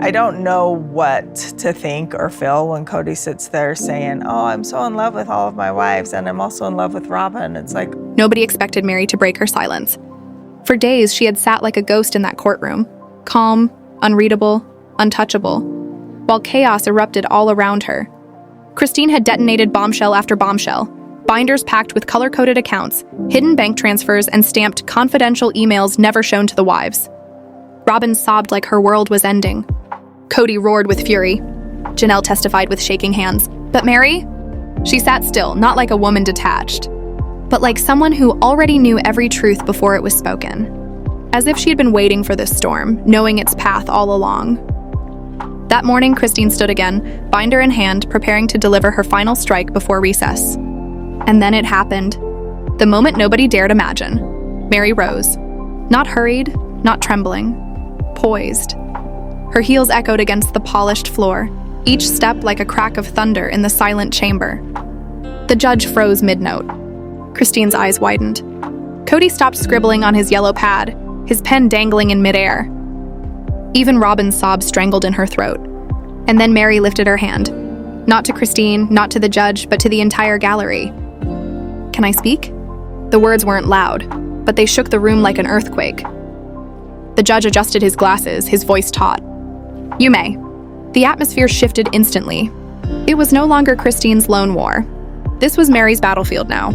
I don't know what to think or feel when Kody sits there saying, oh, I'm so in love with all of my wives and I'm also in love with Robyn. It's like, Nobody expected Meri to break her silence. For days, she had sat like a ghost in that courtroom, calm, unreadable, untouchable, while chaos erupted all around her. Christine had detonated bombshell after bombshell, binders packed with color-coded accounts, hidden bank transfers, and stamped confidential emails never shown to the wives. Robyn sobbed like her world was ending. Kody roared with fury. Janelle testified with shaking hands. But Meri? She sat still, not like a woman detached, but like someone who already knew every truth before it was spoken. As if she had been waiting for this storm, knowing its path all along. That morning, Christine stood again, binder in hand, preparing to deliver her final strike before recess. And then it happened. The moment nobody dared imagine. Meri rose. Not hurried, not trembling. Poised. Her heels echoed against the polished floor, each step like a crack of thunder in the silent chamber. The judge froze mid-note. Christine's eyes widened. Kody stopped scribbling on his yellow pad, his pen dangling in midair. Even Robyn's sobs strangled in her throat. And then Meri lifted her hand. Not to Christine, not to the judge, but to the entire gallery. Can I speak? The words weren't loud, but they shook the room like an earthquake. The judge adjusted his glasses, his voice taut. You may. The atmosphere shifted instantly. It was no longer Christine's lone war. This was Meri's battlefield now.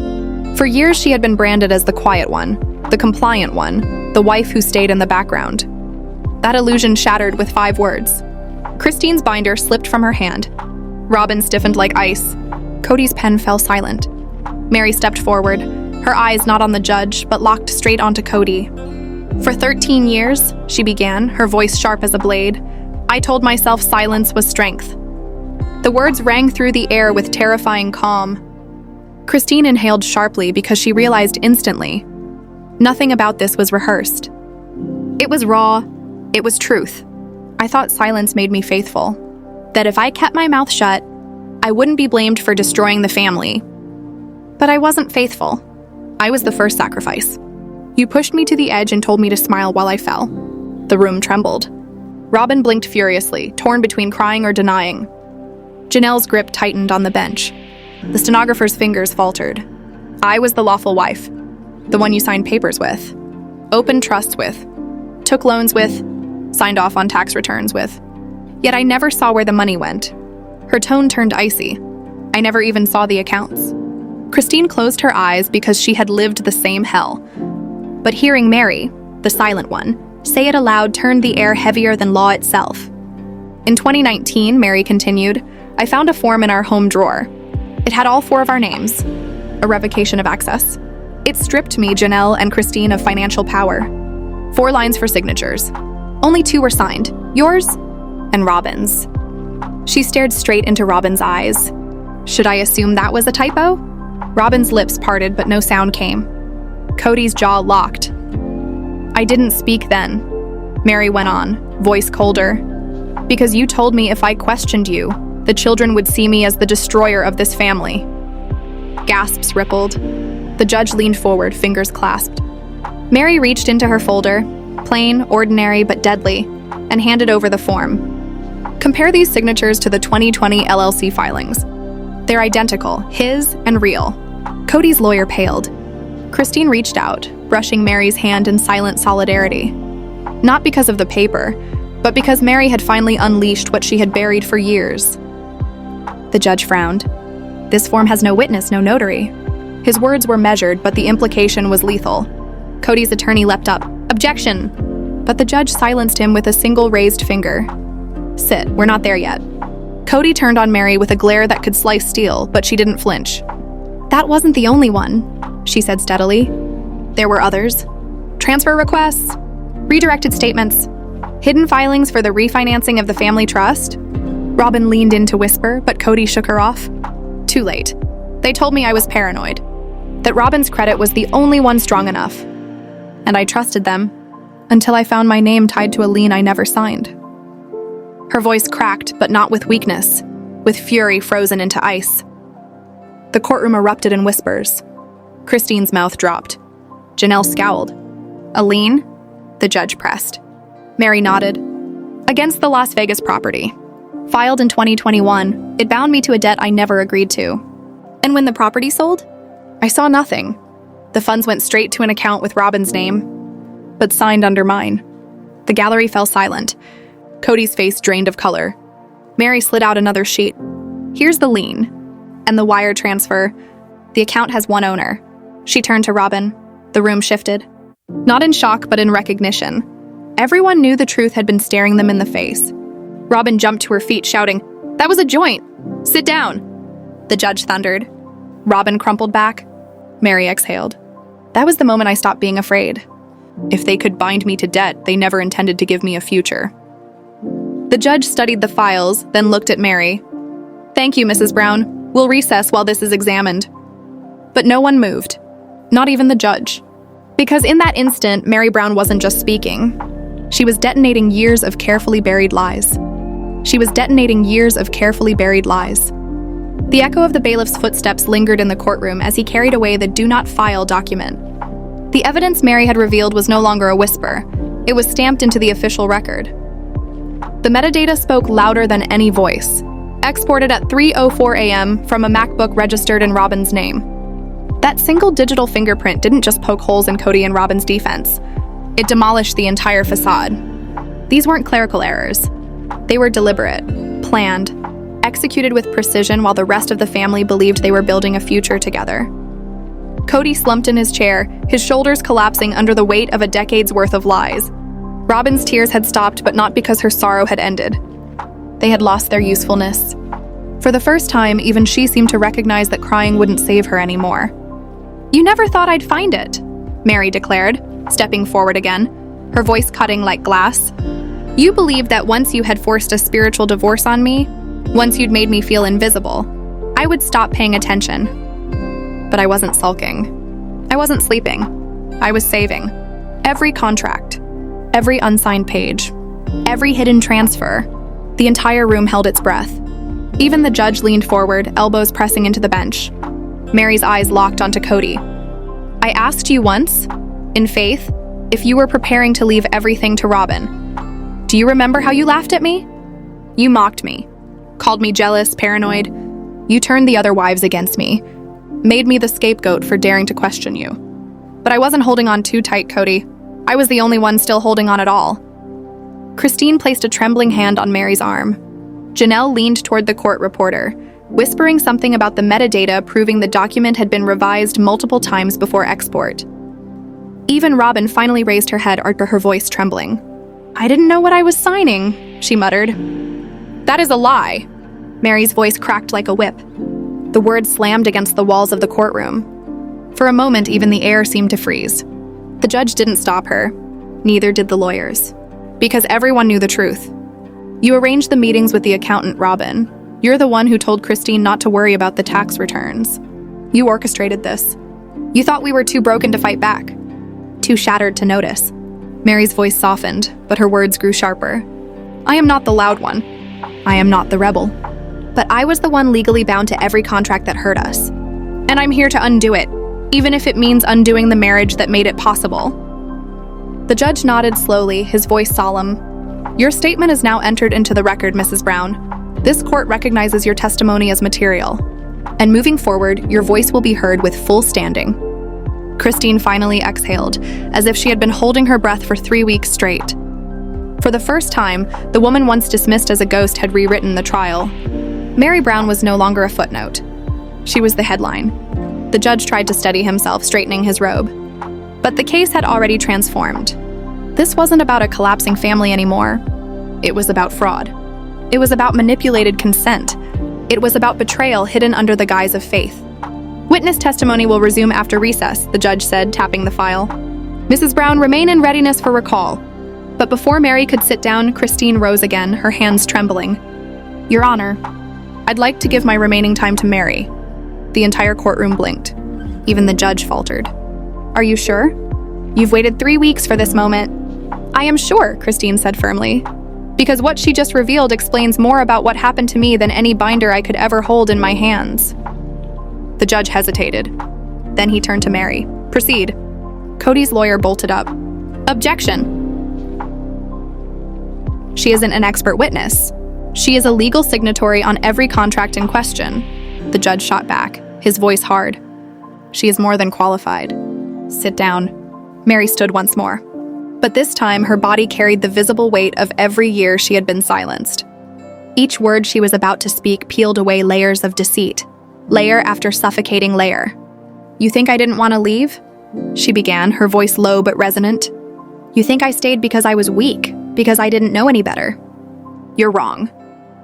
For years, she had been branded as the quiet one, the compliant one, the wife who stayed in the background. That illusion shattered with 5 words. Christine's binder slipped from her hand. Robyn stiffened like ice. Kody's pen fell silent. Meri stepped forward, her eyes not on the judge, but locked straight onto Kody. For 13 years, she began, her voice sharp as a blade, I told myself silence was strength. The words rang through the air with terrifying calm. Christine inhaled sharply because she realized instantly. Nothing about this was rehearsed. It was raw. It was truth. I thought silence made me faithful. That if I kept my mouth shut, I wouldn't be blamed for destroying the family. But I wasn't faithful. I was the first sacrifice. You pushed me to the edge and told me to smile while I fell. The room trembled. Robyn blinked furiously, torn between crying or denying. Janelle's grip tightened on the bench. The stenographer's fingers faltered. I was the lawful wife, the one you signed papers with, opened trusts with, took loans with, signed off on tax returns with. Yet I never saw where the money went. Her tone turned icy. I never even saw the accounts. Christine closed her eyes because she had lived the same hell. But hearing Meri, the silent one, say it aloud turned the air heavier than law itself. In 2019, Meri continued, I found a form in our home drawer. It had all 4 of our names. A revocation of access. It stripped me, Janelle, and Christine of financial power. 4 lines for signatures. Only 2 were signed. Yours and Robyn's. She stared straight into Robyn's eyes. Should I assume that was a typo? Robyn's lips parted, but no sound came. Kody's jaw locked. I didn't speak then. Meri went on, voice colder. Because you told me if I questioned you, the children would see me as the destroyer of this family. Gasps rippled. The judge leaned forward, fingers clasped. Meri reached into her folder, plain, ordinary, but deadly, and handed over the form. Compare these signatures to the 2020 LLC filings. They're identical, his and real. Kody's lawyer paled. Christine reached out, brushing Meri's hand in silent solidarity. Not because of the paper, but because Meri had finally unleashed what she had buried for years. The judge frowned. This form has no witness, no notary. His words were measured, but the implication was lethal. Kody's attorney leapt up. Objection! But the judge silenced him with a single raised finger. Sit, we're not there yet. Kody turned on Meri with a glare that could slice steel, but she didn't flinch. That wasn't the only one, she said steadily. There were others. Transfer requests, redirected statements, hidden filings for the refinancing of the family trust. Robyn leaned in to whisper, but Kody shook her off. Too late. They told me I was paranoid, that Robyn's credit was the only one strong enough. And I trusted them, until I found my name tied to a lien I never signed. Her voice cracked, but not with weakness, with fury frozen into ice. The courtroom erupted in whispers. Christine's mouth dropped. Janelle scowled. A lien? The judge pressed. Meri nodded. Against the Las Vegas property. Filed in 2021, it bound me to a debt I never agreed to. And when the property sold, I saw nothing. The funds went straight to an account with Robyn's name, but signed under mine. The gallery fell silent. Kody's face drained of color. Meri slid out another sheet. Here's the lien. And the wire transfer. The account has one owner. She turned to Robyn. The room shifted. Not in shock, but in recognition. Everyone knew the truth had been staring them in the face. Robyn jumped to her feet, shouting, "That was a joint! Sit down!" The judge thundered. Robyn crumpled back. Meri exhaled. That was the moment I stopped being afraid. If they could bind me to debt, they never intended to give me a future. The judge studied the files, then looked at Meri. "Thank you, Mrs. Brown. We'll recess while this is examined." But no one moved. Not even the judge. Because in that instant, Meri Brown wasn't just speaking. She was detonating years of carefully buried lies. She was detonating years of carefully buried lies. The echo of the bailiff's footsteps lingered in the courtroom as he carried away the "do not file" document. The evidence Meri had revealed was no longer a whisper. It was stamped into the official record. The metadata spoke louder than any voice. Exported at 3:04 a.m. from a MacBook registered in Robyn's name. That single digital fingerprint didn't just poke holes in Kody and Robyn's defense. It demolished the entire facade. These weren't clerical errors. They were deliberate, planned, executed with precision while the rest of the family believed they were building a future together. Kody slumped in his chair, his shoulders collapsing under the weight of a decade's worth of lies. Robyn's tears had stopped, but not because her sorrow had ended. They had lost their usefulness. For the first time, even she seemed to recognize that crying wouldn't save her anymore. "You never thought I'd find it," Meri declared, stepping forward again, her voice cutting like glass. "You believed that once you had forced a spiritual divorce on me, once you'd made me feel invisible, I would stop paying attention. But I wasn't sulking. I wasn't sleeping. I was saving. Every contract, every unsigned page, every hidden transfer." The entire room held its breath. Even the judge leaned forward, elbows pressing into the bench. Meri's eyes locked onto Kody. "I asked you once, in faith, if you were preparing to leave everything to Robyn. Do you remember how you laughed at me? You mocked me, called me jealous, paranoid. You turned the other wives against me, made me the scapegoat for daring to question you. But I wasn't holding on too tight, Kody. I was the only one still holding on at all." Christine placed a trembling hand on Meri's arm. Janelle leaned toward the court reporter, whispering something about the metadata proving the document had been revised multiple times before export. Even Robyn finally raised her head, her voice trembling. "I didn't know what I was signing," she muttered. "That is a lie." Meri's voice cracked like a whip. The words slammed against the walls of the courtroom. For a moment, even the air seemed to freeze. The judge didn't stop her. Neither did the lawyers. Because everyone knew the truth. "You arranged the meetings with the accountant, Robyn. You're the one who told Christine not to worry about the tax returns. You orchestrated this. You thought we were too broken to fight back. Too shattered to notice." Meri's voice softened, but her words grew sharper. "I am not the loud one. I am not the rebel. But I was the one legally bound to every contract that hurt us. And I'm here to undo it, even if it means undoing the marriage that made it possible." The judge nodded slowly, his voice solemn. "Your statement is now entered into the record, Mrs. Brown. This court recognizes your testimony as material. And moving forward, your voice will be heard with full standing." Christine finally exhaled, as if she had been holding her breath for 3 weeks straight. For the first time, the woman once dismissed as a ghost had rewritten the trial. Meri Brown was no longer a footnote. She was the headline. The judge tried to steady himself, straightening his robe. But the case had already transformed. This wasn't about a collapsing family anymore. It was about fraud. It was about manipulated consent. It was about betrayal hidden under the guise of faith. "Witness testimony will resume after recess," the judge said, tapping the file. "Mrs. Brown, remain in readiness for recall." But before Meri could sit down, Christine rose again, her hands trembling. "Your Honor, I'd like to give my remaining time to Meri." The entire courtroom blinked. Even the judge faltered. "Are you sure? You've waited 3 weeks for this moment." "I am sure," Christine said firmly. "Because what she just revealed explains more about what happened to me than any binder I could ever hold in my hands." The judge hesitated. Then he turned to Meri. "Proceed." Kody's lawyer bolted up. "Objection." She isn't an expert witness. She is a legal signatory on every contract in question. The judge shot back, his voice hard. She is more than qualified. Sit down. Meri stood once more. But this time, her body carried the visible weight of every year she had been silenced. Each word she was about to speak peeled away layers of deceit, layer after suffocating layer. You think I didn't want to leave? She began, her voice low but resonant. You think I stayed because I was weak, because I didn't know any better? You're wrong.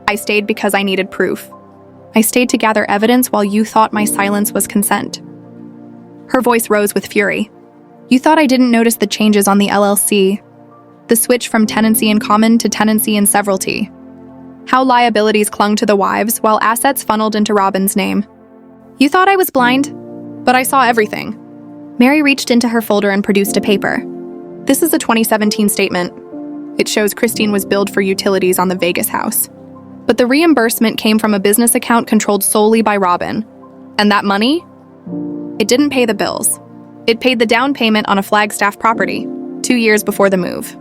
I stayed because I needed proof. I stayed to gather evidence while you thought my silence was consent. Her voice rose with fury. You thought I didn't notice the changes on the LLC, the switch from tenancy in common to tenancy in severalty, how liabilities clung to the wives while assets funneled into Robyn's name. You thought I was blind, but I saw everything. Meri reached into her folder and produced a paper. This is a 2017 statement. It shows Christine was billed for utilities on the Vegas house. But the reimbursement came from a business account controlled solely by Robyn. And that money? It didn't pay the bills. It paid the down payment on a Flagstaff property, 2 years before the move.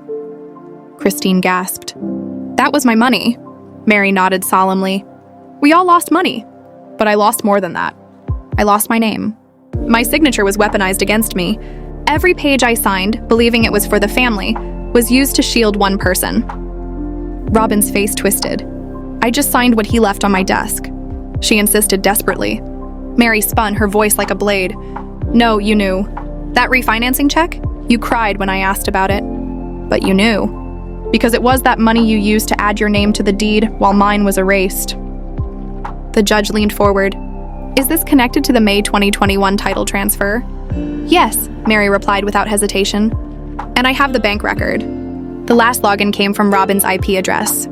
Christine gasped. That was my money. Meri nodded solemnly. We all lost money, but I lost more than that. I lost my name. My signature was weaponized against me. Every page I signed, believing it was for the family, was used to shield one person. Robyn's face twisted. I just signed what he left on my desk. She insisted desperately. Meri spun, her voice like a blade. No, you knew. That refinancing check? You cried when I asked about it. But you knew. Because it was that money you used to add your name to the deed while mine was erased. The judge leaned forward. Is this connected to the May 2021 title transfer? Yes, Meri replied without hesitation. And I have the bank record. The last login came from Robyn's IP address.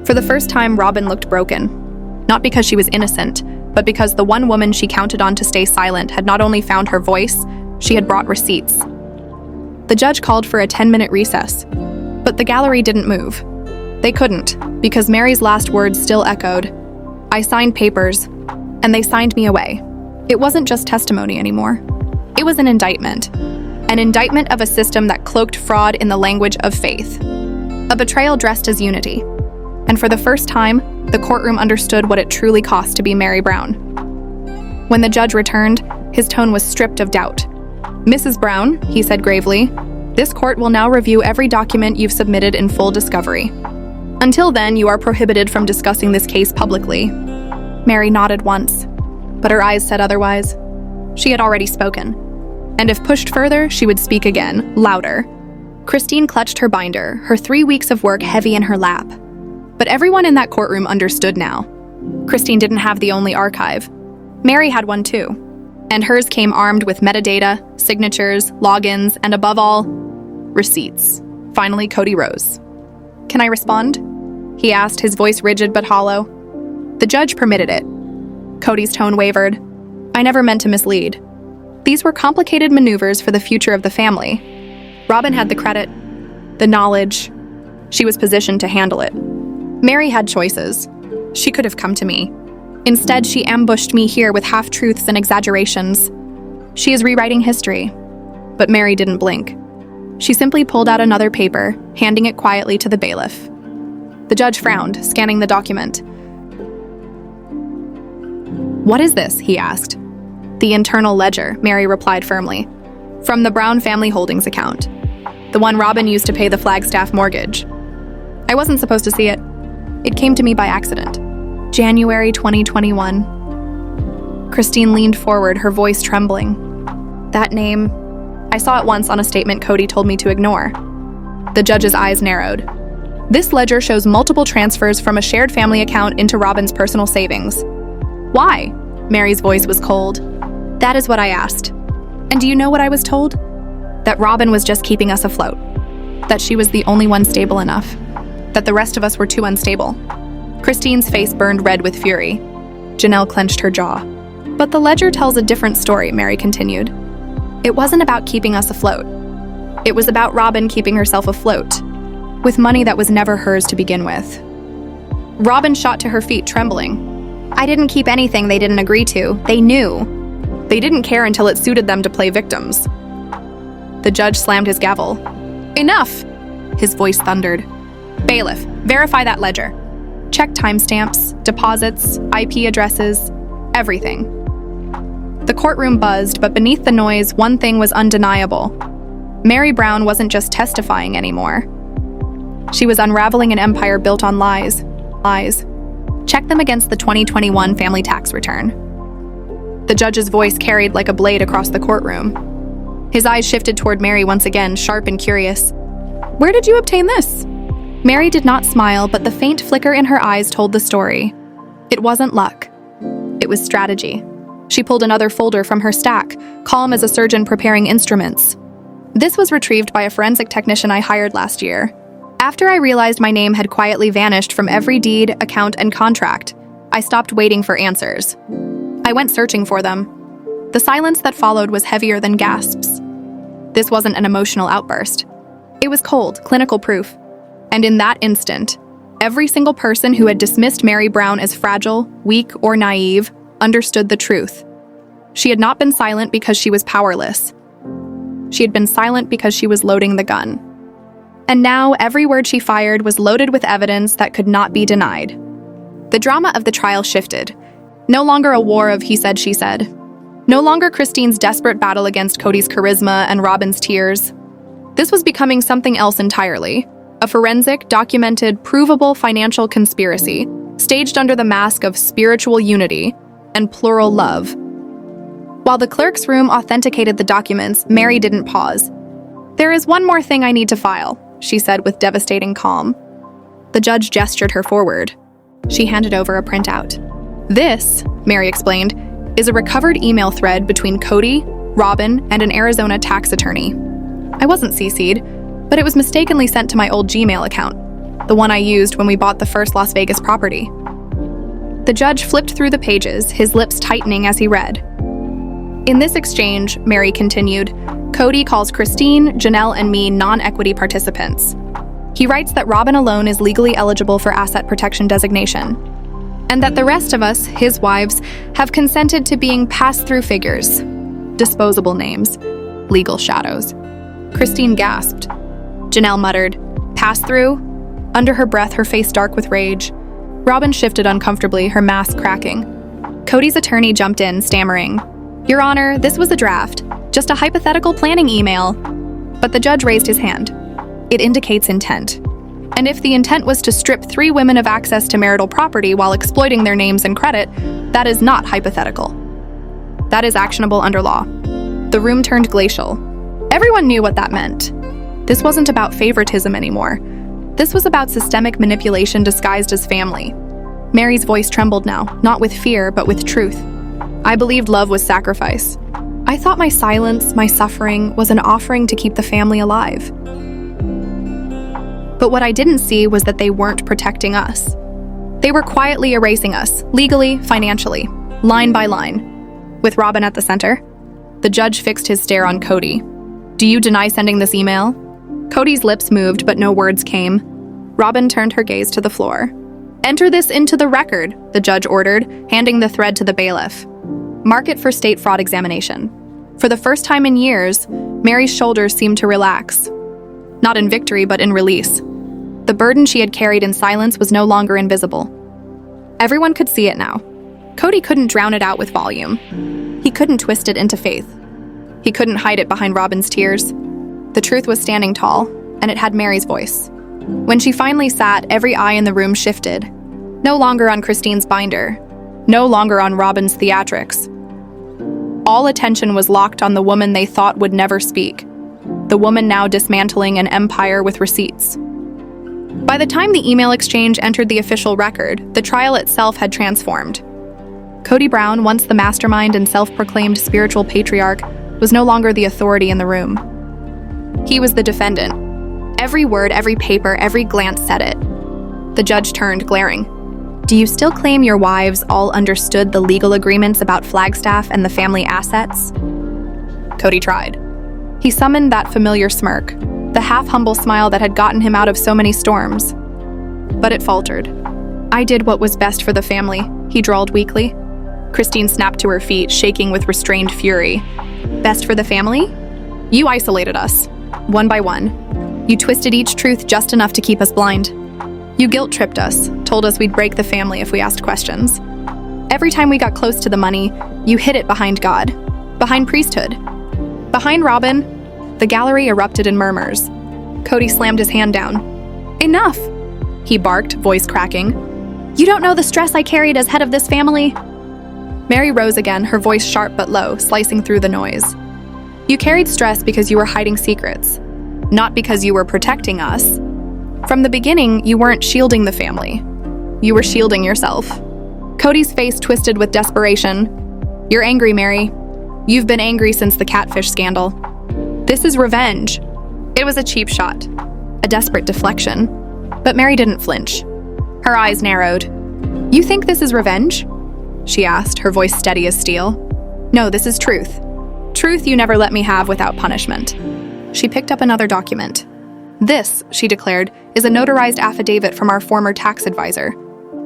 For the first time, Robyn looked broken. Not because she was innocent, but because the one woman she counted on to stay silent had not only found her voice, she had brought receipts. The judge called for a 10-minute recess, but the gallery didn't move. They couldn't, because Meri's last words still echoed. I signed papers, and they signed me away. It wasn't just testimony anymore. It was an indictment of a system that cloaked fraud in the language of faith, a betrayal dressed as unity. And for the first time, the courtroom understood what it truly cost to be Meri Brown. When the judge returned, his tone was stripped of doubt. Mrs. Brown, he said gravely, this court will now review every document you've submitted in full discovery. Until then, you are prohibited from discussing this case publicly. Meri nodded once, but her eyes said otherwise. She had already spoken. And if pushed further, she would speak again, louder. Christine clutched her binder, her 3 weeks of work heavy in her lap. But everyone in that courtroom understood now. Christine didn't have the only archive. Meri had one too. And hers came armed with metadata, signatures, logins, and above all, receipts. Finally, Kody rose. Can I respond? He asked, his voice rigid but hollow. The judge permitted it. Kody's tone wavered. I never meant to mislead. These were complicated maneuvers for the future of the family. Robyn had the credit, the knowledge. She was positioned to handle it. Meri had choices. She could have come to me. Instead, she ambushed me here with half-truths and exaggerations. She is rewriting history. But Meri didn't blink. She simply pulled out another paper, handing it quietly to the bailiff. The judge frowned, scanning the document. What is this? He asked. The internal ledger, Meri replied firmly. From the Brown family holdings account. The one Robyn used to pay the Flagstaff mortgage. I wasn't supposed to see it. It came to me by accident. January 2021. Christine leaned forward, her voice trembling. That name, I saw it once on a statement Kody told me to ignore. The judge's eyes narrowed. This ledger shows multiple transfers from a shared family account into Robyn's personal savings. Why? Meri's voice was cold. That is what I asked. And do you know what I was told? That Robyn was just keeping us afloat. That she was the only one stable enough. That the rest of us were too unstable. Christine's face burned red with fury. Janelle clenched her jaw. But the ledger tells a different story, Meri continued. It wasn't about keeping us afloat. It was about Robyn keeping herself afloat, with money that was never hers to begin with. Robyn shot to her feet, trembling. I didn't keep anything they didn't agree to. They knew. They didn't care until it suited them to play victims. The judge slammed his gavel. Enough! His voice thundered. Bailiff, verify that ledger. Check timestamps, deposits, IP addresses, everything. The courtroom buzzed, but beneath the noise, one thing was undeniable. Meri Brown wasn't just testifying anymore. She was unraveling an empire built on lies. Lies. Check them against the 2021 family tax return. The judge's voice carried like a blade across the courtroom. His eyes shifted toward Meri once again, sharp and curious. Where did you obtain this? Meri did not smile, but the faint flicker in her eyes told the story. It wasn't luck. It was strategy. She pulled another folder from her stack, calm as a surgeon preparing instruments. This was retrieved by a forensic technician I hired last year. After I realized my name had quietly vanished from every deed, account, and contract, I stopped waiting for answers. I went searching for them. The silence that followed was heavier than gasps. This wasn't an emotional outburst. It was cold, clinical proof. And in that instant, every single person who had dismissed Meri Brown as fragile, weak, or naive understood the truth. She had not been silent because she was powerless. She had been silent because she was loading the gun. And now every word she fired was loaded with evidence that could not be denied. The drama of the trial shifted. No longer a war of he said, she said. No longer Christine's desperate battle against Kody's charisma and Robyn's tears. This was becoming something else entirely. A forensic, documented, provable financial conspiracy, staged under the mask of spiritual unity and plural love. While the clerk's room authenticated the documents, Meri didn't pause. There is one more thing I need to file, she said with devastating calm. The judge gestured her forward. She handed over a printout. This, Meri explained, is a recovered email thread between Kody, Robyn, and an Arizona tax attorney. I wasn't CC'd, but it was mistakenly sent to my old Gmail account, the one I used when we bought the first Las Vegas property. The judge flipped through the pages, his lips tightening as he read. In this exchange, Meri continued, Kody calls Christine, Janelle, and me non-equity participants. He writes that Robyn alone is legally eligible for asset protection designation, and that the rest of us, his wives, have consented to being pass-through figures, disposable names, legal shadows. Christine gasped. Janelle muttered, pass-through? Under her breath, her face dark with rage. Robyn shifted uncomfortably, her mask cracking. Kody's attorney jumped in, stammering, Your Honor, this was a draft, just a hypothetical planning email. But the judge raised his hand. It indicates intent. And if the intent was to strip 3 women of access to marital property while exploiting their names and credit, that is not hypothetical. That is actionable under law. The room turned glacial. Everyone knew what that meant. This wasn't about favoritism anymore. This was about systemic manipulation disguised as family. Meri's voice trembled now, not with fear, but with truth. I believed love was sacrifice. I thought my silence, my suffering, was an offering to keep the family alive. But what I didn't see was that they weren't protecting us. They were quietly erasing us, legally, financially, line by line. With Robyn at the center, the judge fixed his stare on Kody. Do you deny sending this email? Kody's lips moved, but no words came. Robyn turned her gaze to the floor. Enter this into the record, the judge ordered, handing the thread to the bailiff. Mark it for state fraud examination. For the first time in years, Meri's shoulders seemed to relax. Not in victory, but in release. The burden she had carried in silence was no longer invisible. Everyone could see it now. Kody couldn't drown it out with volume. He couldn't twist it into faith. He couldn't hide it behind Robyn's tears. The truth was standing tall, and it had Meri's voice. When she finally sat, every eye in the room shifted. No longer on Christine's binder. No longer on Robyn's theatrics. All attention was locked on the woman they thought would never speak. The woman now dismantling an empire with receipts. By the time the email exchange entered the official record, the trial itself had transformed. Kody Brown, once the mastermind and self-proclaimed spiritual patriarch, was no longer the authority in the room. He was the defendant. Every word, every paper, every glance said it. The judge turned, glaring. Do you still claim your wives all understood the legal agreements about Flagstaff and the family assets? Kody tried. He summoned that familiar smirk, the half-humble smile that had gotten him out of so many storms. But it faltered. I did what was best for the family, he drawled weakly. Christine snapped to her feet, shaking with restrained fury. Best for the family? You isolated us, one by one. You twisted each truth just enough to keep us blind. You guilt-tripped us, told us we'd break the family if we asked questions. Every time we got close to the money, you hid it behind God, behind priesthood. Behind Robyn, the gallery erupted in murmurs. Kody slammed his hand down. "Enough!" he barked, voice cracking. "You don't know the stress I carried as head of this family." Meri rose again, her voice sharp but low, slicing through the noise. "You carried stress because you were hiding secrets, not because you were protecting us. From the beginning, you weren't shielding the family. You were shielding yourself." Kody's face twisted with desperation. "You're angry, Meri. You've been angry since the catfish scandal. This is revenge." It was a cheap shot, a desperate deflection. But Meri didn't flinch. Her eyes narrowed. "You think this is revenge?" she asked, her voice steady as steel. "No, this is truth. Truth you never let me have without punishment." She picked up another document. "This," she declared, "is a notarized affidavit from our former tax advisor.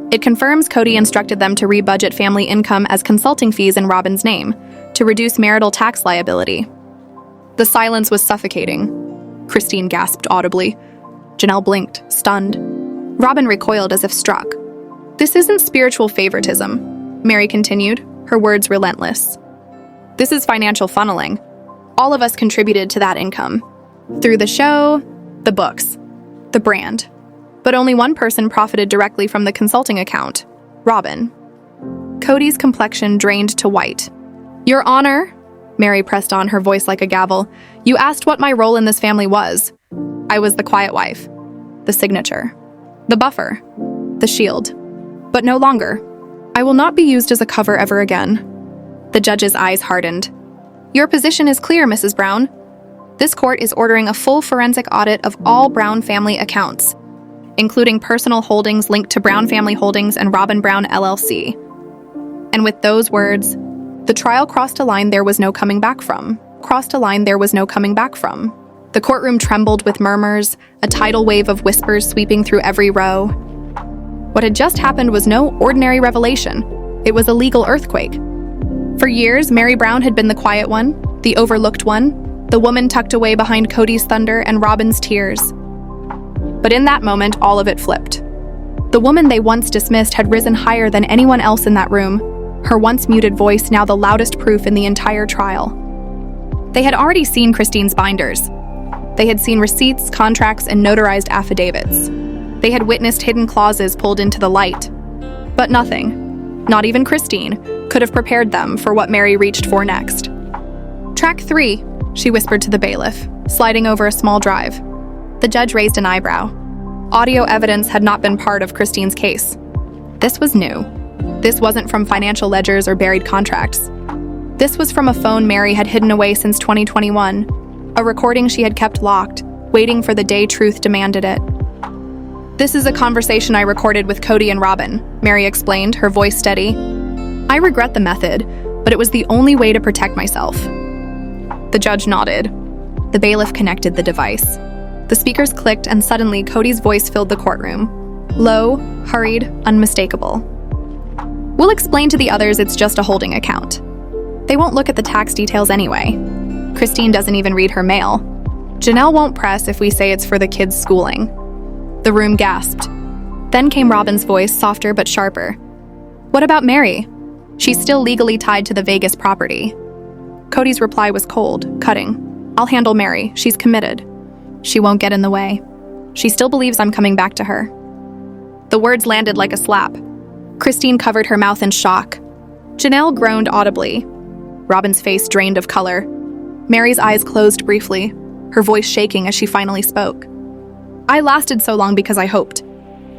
It confirms Kody instructed them to rebudget family income as consulting fees in Robyn's name, to reduce marital tax liability." The silence was suffocating. Christine gasped audibly. Janelle blinked, stunned. Robyn recoiled as if struck. "This isn't spiritual favoritism," Meri continued, her words relentless. "This is financial funneling. All of us contributed to that income. Through the show, the books, the brand. But only one person profited directly from the consulting account, Robyn." Kody's complexion drained to white. "Your Honor," Meri pressed on, her voice like a gavel, "you asked what my role in this family was. I was the quiet wife, the signature, the buffer, the shield. But no longer. I will not be used as a cover ever again." The judge's eyes hardened. "Your position is clear, Mrs. Brown. This court is ordering a full forensic audit of all Brown family accounts, including personal holdings linked to Brown Family Holdings and Robyn Brown LLC." And with those words, the trial crossed a line there was no coming back from. Crossed a line there was no coming back from. The courtroom trembled with murmurs, a tidal wave of whispers sweeping through every row. What had just happened was no ordinary revelation. It was a legal earthquake. For years, Meri Brown had been the quiet one, the overlooked one, the woman tucked away behind Kody's thunder and Robyn's tears. But in that moment, all of it flipped. The woman they once dismissed had risen higher than anyone else in that room, her once muted voice now the loudest proof in the entire trial. They had already seen Christine's binders. They had seen receipts, contracts, and notarized affidavits. They had witnessed hidden clauses pulled into the light. But nothing, not even Christine, could have prepared them for what Meri reached for next. "Track 3, she whispered to the bailiff, sliding over a small drive. The judge raised an eyebrow. Audio evidence had not been part of Christine's case. This was new. This wasn't from financial ledgers or buried contracts. This was from a phone Meri had hidden away since 2021, a recording she had kept locked, waiting for the day truth demanded it. "This is a conversation I recorded with Kody and Robyn," Meri explained, her voice steady. "I regret the method, but it was the only way to protect myself." The judge nodded. The bailiff connected the device. The speakers clicked, and suddenly Kody's voice filled the courtroom. Low, hurried, unmistakable. "We'll explain to the others it's just a holding account. They won't look at the tax details anyway. Christine doesn't even read her mail. Janelle won't press if we say it's for the kids' schooling." The room gasped. Then came Robyn's voice, softer but sharper. "What about Meri? She's still legally tied to the Vegas property." Kody's reply was cold, cutting. "I'll handle Meri. She's committed. She won't get in the way. She still believes I'm coming back to her." The words landed like a slap. Christine covered her mouth in shock. Janelle groaned audibly. Robyn's face drained of color. Meri's eyes closed briefly, her voice shaking as she finally spoke. "I lasted so long because I hoped.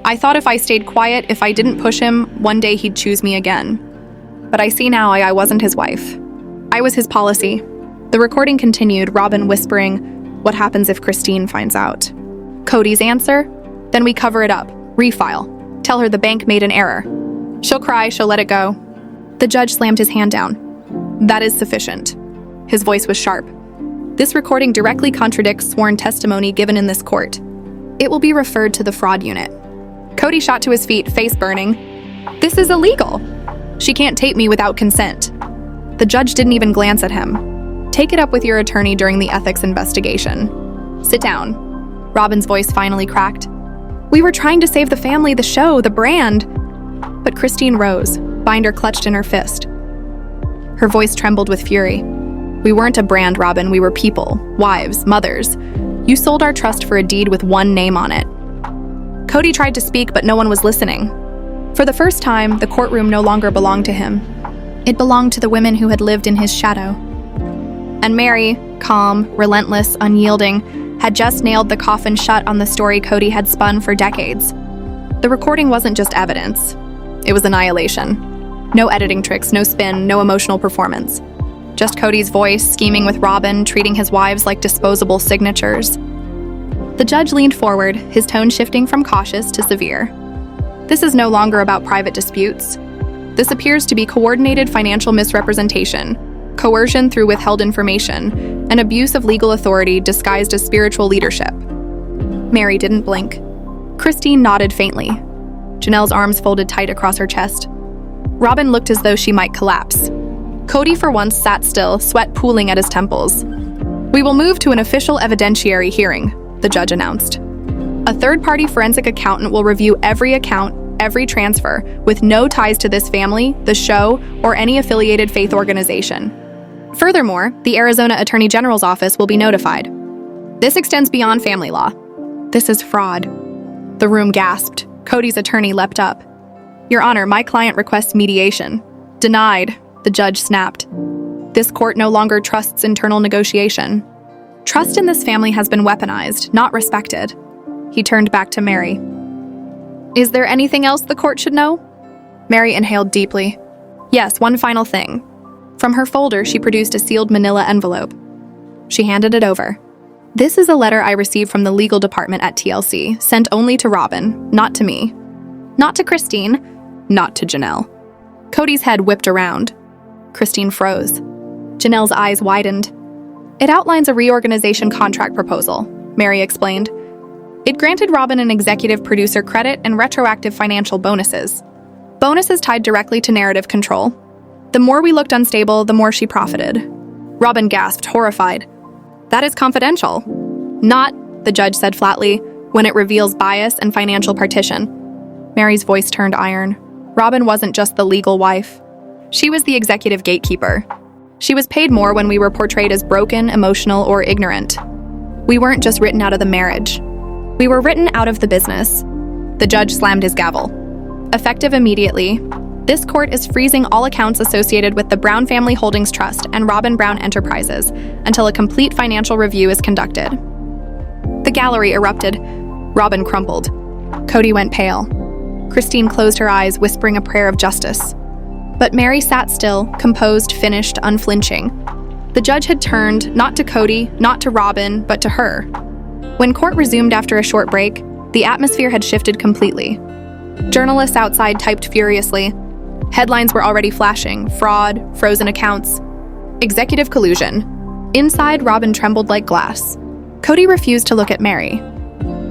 I thought if I stayed quiet, if I didn't push him, one day he'd choose me again. But I see now I wasn't his wife. I was his policy." The recording continued, Robyn whispering, "What happens if Christine finds out?" Kody's answer? "Then we cover it up, refile, tell her the bank made an error. She'll cry, she'll let it go." The judge slammed his hand down. "That is sufficient." His voice was sharp. "This recording directly contradicts sworn testimony given in this court. It will be referred to the fraud unit." Kody shot to his feet, face burning. "This is illegal. She can't tape me without consent." The judge didn't even glance at him. "Take it up with your attorney during the ethics investigation. Sit down." Robyn's voice finally cracked. We were trying to save the family, the show, the brand. But Christine rose, binder clutched in her fist. Her voice trembled with fury. We weren't a brand, Robyn. We were people, wives, mothers. You sold our trust for a deed with one name on it. Kody tried to speak, but no one was listening. For the first time, the courtroom no longer belonged to him. It belonged to the women who had lived in his shadow. And Meri, calm, relentless, unyielding, had just nailed the coffin shut on the story Kody had spun for decades. The recording wasn't just evidence. It was annihilation. No editing tricks, no spin, no emotional performance. Just Kody's voice, scheming with Robyn, treating his wives like disposable signatures. The judge leaned forward, his tone shifting from cautious to severe. This is no longer about private disputes. This appears to be coordinated financial misrepresentation, coercion through withheld information, and abuse of legal authority disguised as spiritual leadership. Meri didn't blink. Christine nodded faintly. Janelle's arms folded tight across her chest. Robyn looked as though she might collapse. Kody for once sat still, sweat pooling at his temples. We will move to an official evidentiary hearing, the judge announced. A third-party forensic accountant will review every account, every transfer, with no ties to this family, the show, or any affiliated faith organization. Furthermore, the Arizona Attorney General's office will be notified. This extends beyond family law. This is fraud. The room gasped. Kody's attorney leapt up. Your Honor, my client requests mediation. Denied, the judge snapped. This court no longer trusts internal negotiation. Trust in this family has been weaponized, not respected. He turned back to Meri. Is there anything else the court should know? Meri inhaled deeply. Yes, one final thing. From her folder, she produced a sealed manila envelope. She handed it over. This is a letter I received from the legal department at TLC, sent only to Robyn, not to me. Not to Christine, not to Janelle. Kody's head whipped around. Christine froze. Janelle's eyes widened. It outlines a reorganization contract proposal, Meri explained. It granted Robyn an executive producer credit and retroactive financial bonuses. Bonuses tied directly to narrative control. The more we looked unstable, the more she profited. Robyn gasped, horrified. That is confidential. Not, the judge said flatly, when it reveals bias and financial partition. Meri's voice turned iron. Robyn wasn't just the legal wife. She was the executive gatekeeper. She was paid more when we were portrayed as broken, emotional, or ignorant. We weren't just written out of the marriage. We were written out of the business. The judge slammed his gavel. Effective immediately, this court is freezing all accounts associated with the Brown Family Holdings Trust and Robyn Brown Enterprises until a complete financial review is conducted. The gallery erupted. Robyn crumpled. Kody went pale. Christine closed her eyes, whispering a prayer of justice. But Meri sat still, composed, finished, unflinching. The judge had turned, not to Kody, not to Robyn, but to her. When court resumed after a short break, the atmosphere had shifted completely. Journalists outside typed furiously. Headlines were already flashing: fraud, frozen accounts, executive collusion. Inside, Robyn trembled like glass. Kody refused to look at Meri.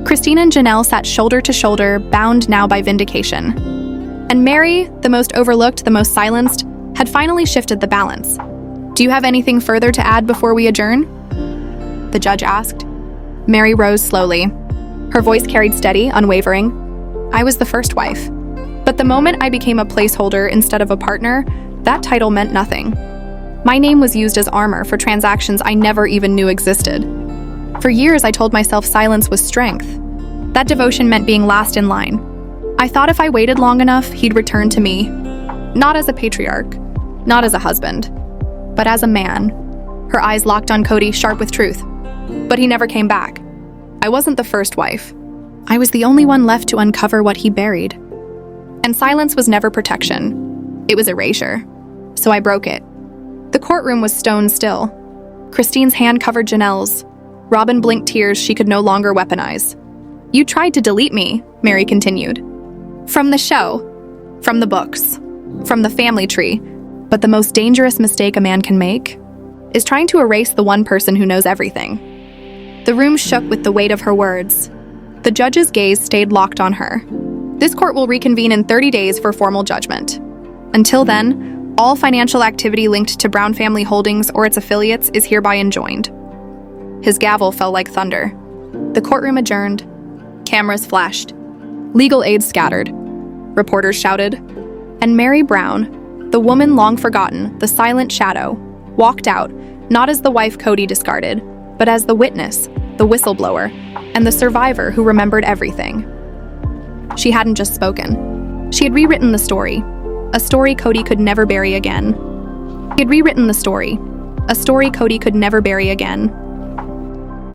Christine and Janelle sat shoulder to shoulder, bound now by vindication. And Meri, the most overlooked, the most silenced, had finally shifted the balance. Do you have anything further to add before we adjourn? The judge asked. Meri rose slowly. Her voice carried steady, unwavering. I was the first wife. But the moment I became a placeholder instead of a partner, that title meant nothing. My name was used as armor for transactions I never even knew existed. For years, I told myself silence was strength. That devotion meant being last in line. I thought if I waited long enough, he'd return to me. Not as a patriarch, not as a husband, but as a man. Her eyes locked on Kody, sharp with truth. But he never came back. I wasn't the first wife. I was the only one left to uncover what he buried. And silence was never protection. It was erasure. So I broke it. The courtroom was stone still. Christine's hand covered Janelle's. Robyn blinked tears she could no longer weaponize. You tried to delete me, Meri continued. From the show, from the books, from the family tree. But the most dangerous mistake a man can make is trying to erase the one person who knows everything. The room shook with the weight of her words. The judge's gaze stayed locked on her. This court will reconvene in 30 days for formal judgment. Until then, all financial activity linked to Brown Family Holdings or its affiliates is hereby enjoined. His gavel fell like thunder. The courtroom adjourned. Cameras flashed. Legal aid scattered, reporters shouted. And Meri Brown, the woman long forgotten, the silent shadow, walked out, not as the wife Kody discarded, but as the witness, the whistleblower, and the survivor who remembered everything. She hadn't just spoken. She had rewritten the story, a story Kody could never bury again. She had rewritten the story, a story Kody could never bury again.